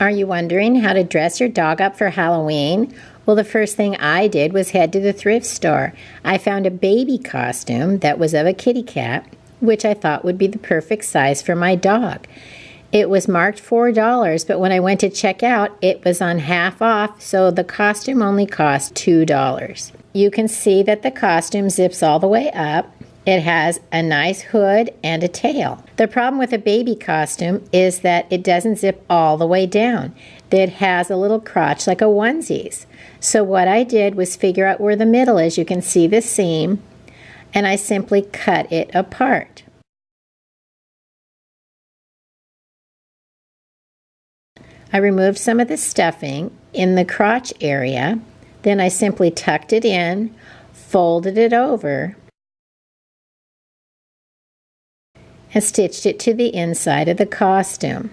Are you wondering how to dress your dog up for Halloween? Well, the first thing I did was head to the thrift store. I found a baby costume that was of a kitty cat, which I thought would be the perfect size for my dog. It was marked $4, but when I went to check out, it was on half off, so the costume only cost $2. You can see that the costume zips all the way up. It has a nice hood and a tail. The problem with a baby costume is that it doesn't zip all the way down. It has a little crotch like a onesie's. So what I did was figure out where the middle is. You can see the seam, and I simply cut it apart. I removed some of the stuffing in the crotch area. Then I simply tucked it in, folded it over, and stitched it to the inside of the costume.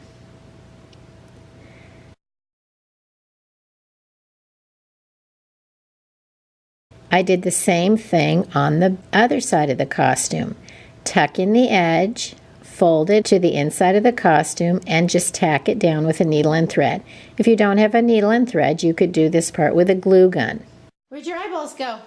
I did the same thing on the other side of the costume. Tuck in the edge, fold it to the inside of the costume, and just tack it down with a needle and thread. If you don't have a needle and thread, you could do this part with a glue gun. Where'd your eyeballs go?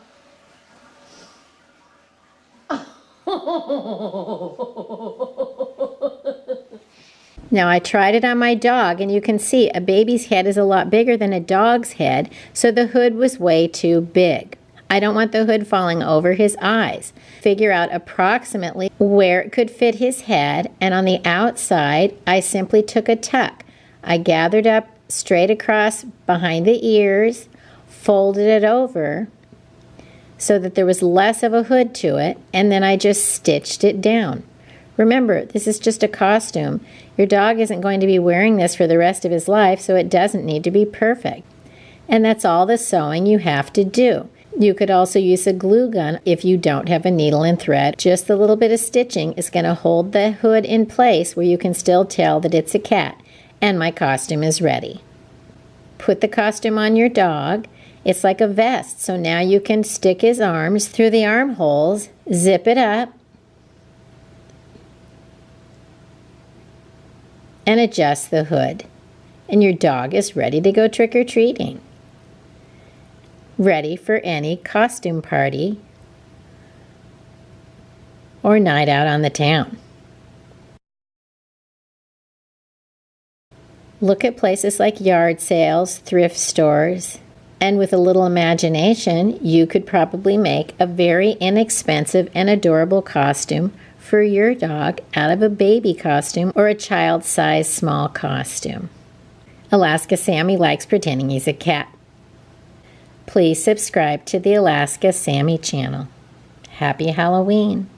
Now I tried it on my dog, and you can see a baby's head is a lot bigger than a dog's head, so the hood was way too big. I don't want the hood falling over his eyes. Figure out approximately where it could fit his head, and on the outside, I simply took a tuck. I gathered up straight across behind the ears, folded it over so that there was less of a hood to it, and then I just stitched it down. Remember, this is just a costume. Your dog isn't going to be wearing this for the rest of his life, so it doesn't need to be perfect. And that's all the sewing you have to do. You could also use a glue gun if you don't have a needle and thread. Just a little bit of stitching is going to hold the hood in place where you can still tell that it's a cat. And my costume is ready. Put the costume on your dog. It's like a vest, so now you can stick his arms through the armholes, zip it up, and adjust the hood. And your dog is ready to go trick-or-treating. Ready for any costume party or night out on the town. Look at places like yard sales, thrift stores, and with a little imagination, you could probably make a very inexpensive and adorable costume for your dog out of a baby costume or a child-sized small costume. Alaska Sammy likes pretending he's a cat. Please subscribe to the Alaska Sammy channel. Happy Halloween!